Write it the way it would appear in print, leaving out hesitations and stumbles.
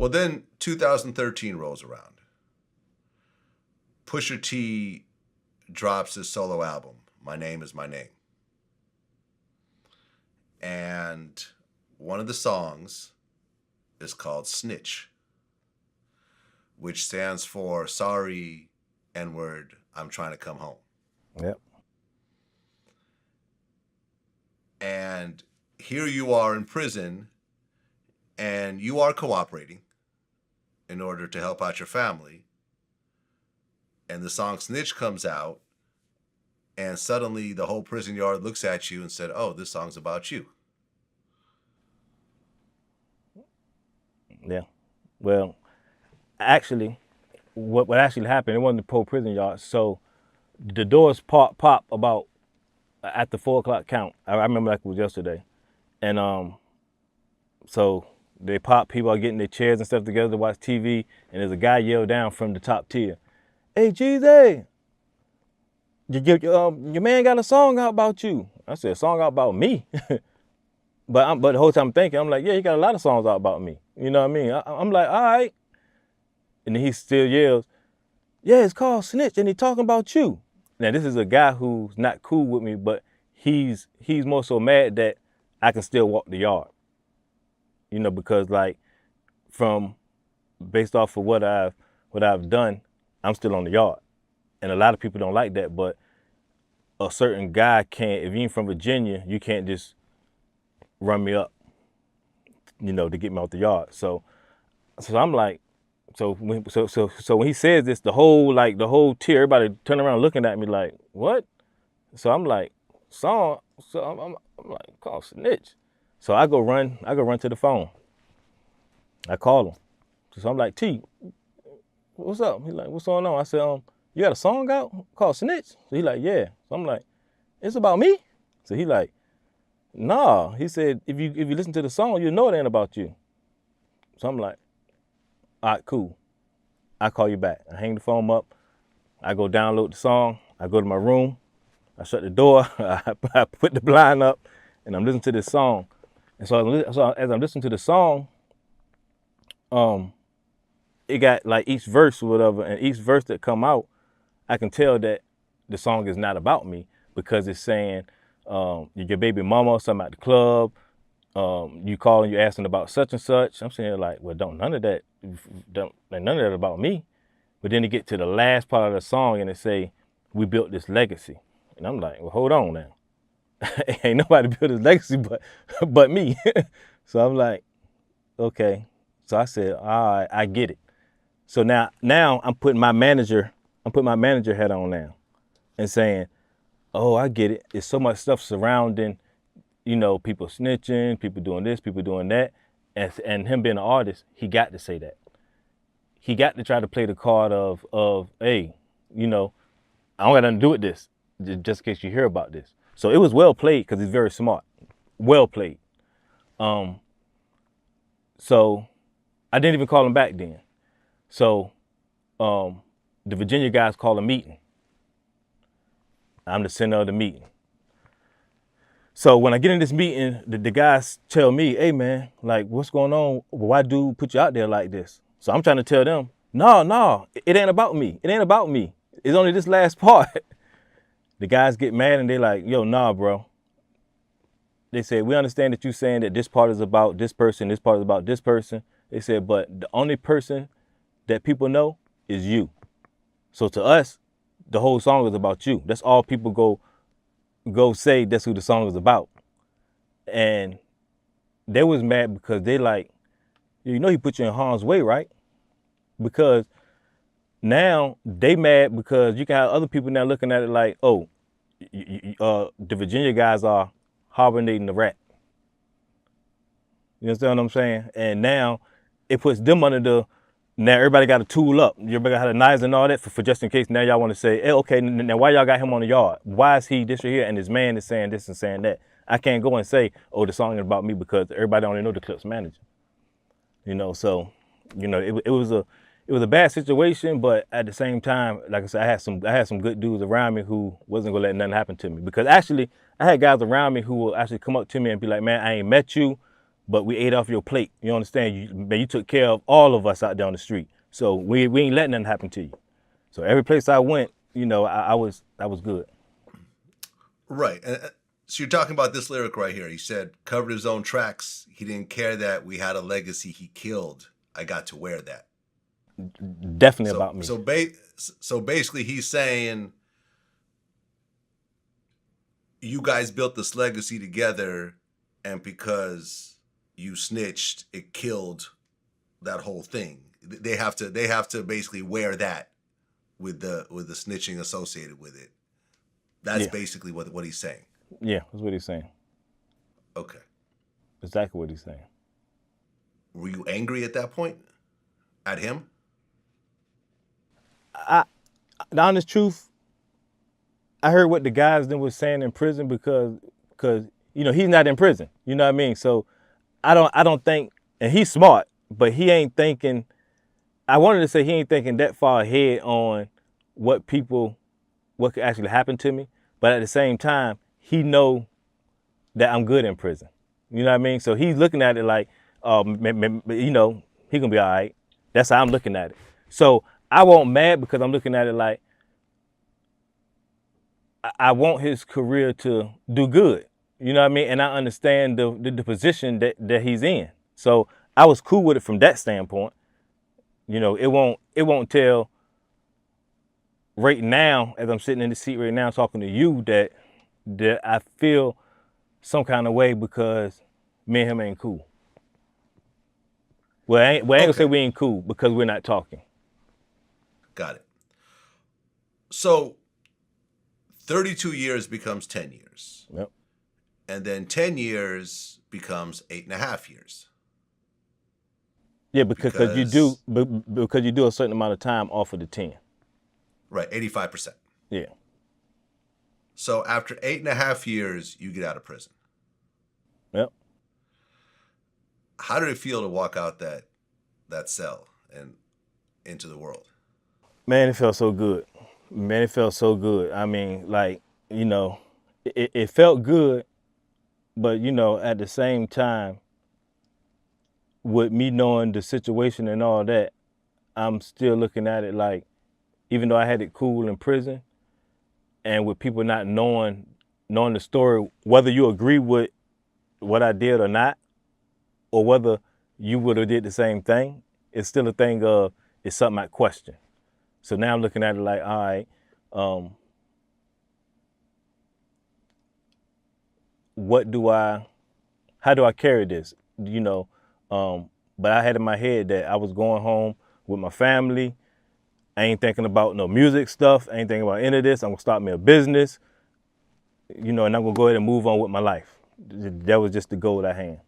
Well, then 2013 rolls around. Pusha T drops his solo album, My Name Is My Name. And one of the songs is called Snitch, which stands for Sorry, N-word, I'm Trying to Come Home. Yep. And here you are in prison, and you are cooperating in order to help out your family. And the song Snitch comes out, and suddenly the whole prison yard looks at you and said, oh, this song's about you. Yeah. Well, actually, what actually happened, it wasn't the pro prison yard. So the doors pop about at the 4 o'clock count. I remember like it was yesterday. And so they pop, people are getting their chairs and stuff together to watch TV, and there's a guy yelled down from the top tier, hey, Geezy, your man got a song out about you. I said, a song out about me? But the whole time I'm thinking, I'm like, yeah, he got a lot of songs out about me. You know what I mean? I'm like, all right. And then he still yells, yeah, it's called Snitch, and he talking about you. Now, this is a guy who's not cool with me, but he's more so mad that I can still walk the yard. You know, because like based off of what I've done, I'm still on the yard. And a lot of people don't like that, but a certain guy can't, if you ain't from Virginia, you can't just run me up, you know, to get me out the yard. So I'm like, so when he says this, the whole tier, everybody turn around looking at me like, what? So I'm like, song. So I'm like, call Snitch. So I go run to the phone. I call him. So I'm like, T, what's up? He's like, what's going on? I said, you got a song out called Snitch? So he like, yeah. So I'm like, it's about me? So he like, nah. He said, if you listen to the song, you know it ain't about you. So I'm like, all right, cool. I call you back. I hang the phone up. I go download the song. I go to my room. I shut the door. I put the blind up, and I'm listening to this song. And so as I'm listening to the song, it got like each verse or whatever, and each verse that come out, I can tell that the song is not about me because it's saying your baby mama, something at the club, you calling, you asking about such and such. I'm saying like, well, none of that about me. But then you get to the last part of the song and it say, we built this legacy. And I'm like, well, hold on now. Ain't nobody built this legacy but me. So I'm like, okay. So I said, all right, I get it. So now I'm putting my manager hat on now and saying, oh, I get it. It's so much stuff surrounding, you know, people snitching, people doing this, people doing that. And him being an artist, he got to say that. He got to try to play the card of hey, you know, I don't got nothing to do with this, just in case you hear about this. So it was well played because he's very smart. Well played. So I didn't even call him back then. So the Virginia guys call a meeting. I'm the center of the meeting. So when I get in this meeting, the guys tell me, hey man, like what's going on? Why dude put you out there like this? So I'm trying to tell them, no, it ain't about me. It ain't about me. It's only this last part. The guys get mad and they like, yo, nah, bro. They said, we understand that you saying that this part is about this person, this part is about this person. They said, but the only person that people know is you. So to us, the whole song is about you. That's all people go say that's who the song is about. And they was mad because they like, you know he put you in harm's way, right? Because now they mad because you can have other people now looking at it like, oh, the Virginia guys are hibernating the rat. You understand what I'm saying? And now it puts them under now everybody got to tool up. Everybody got to have knives and all that for just in case now y'all want to say, hey, okay, now why y'all got him on the yard? Why is he this right here and his man is saying this and saying that? I can't go and say, oh, the song is about me because everybody only know the Clips manager. You know, so, you know, it was a bad situation, but at the same time, like I said, I had some good dudes around me who wasn't gonna let nothing happen to me. Because actually, I had guys around me who will actually come up to me and be like, man, I ain't met you, but we ate off your plate. You understand? You took care of all of us out there on the street. So we ain't letting nothing happen to you. So every place I went, I was good. Right. So you're talking about this lyric right here. He said, covered his own tracks. He didn't care that we had a legacy he killed. I got to wear that. Definitely So, about me. so basically he's saying you guys built this legacy together, and because you snitched, it killed that whole thing. They have to basically wear that with the snitching associated with it. That's basically what he's saying. Yeah, that's what he's saying. Okay. Exactly what he's saying. Were you angry at that point? At him? The honest truth, I heard what the guys then was saying in prison because he's not in prison. You know what I mean? So I don't think, and he's smart, but he ain't thinking. I wanted to say he ain't thinking that far ahead on what could actually happen to me. But at the same time, he know that I'm good in prison. You know what I mean? So he's looking at it like, he gonna be all right. That's how I'm looking at it. So I won't mad because I'm looking at it like I want his career to do good. You know what I mean? And I understand the position that he's in. So I was cool with it from that standpoint. It won't tell right now, as I'm sitting in the seat right now talking to you, that I feel some kind of way because me and him ain't cool. Well, I ain't gonna say we ain't cool because we're not talking. Got it. So 32 years becomes 10 years. Yep. And then 10 years becomes 8.5 years. Yeah, because you do a certain amount of time off of the 10. Right, 85%. Yeah. So after 8.5 years, you get out of prison. Yep. How did it feel to walk out that cell and into the world? Man, it felt so good. I mean, like, it felt good, but at the same time, with me knowing the situation and all that, I'm still looking at it like, even though I had it cool in prison, and with people not knowing the story, whether you agree with what I did or not, or whether you would have did the same thing, it's still a thing of, it's something I question. So now I'm looking at it like, all right, how do I carry this? But I had in my head that I was going home with my family. I ain't thinking about no music stuff. I ain't thinking about any of this. I'm gonna start me a business, and I'm gonna go ahead and move on with my life. That was just the goal I had.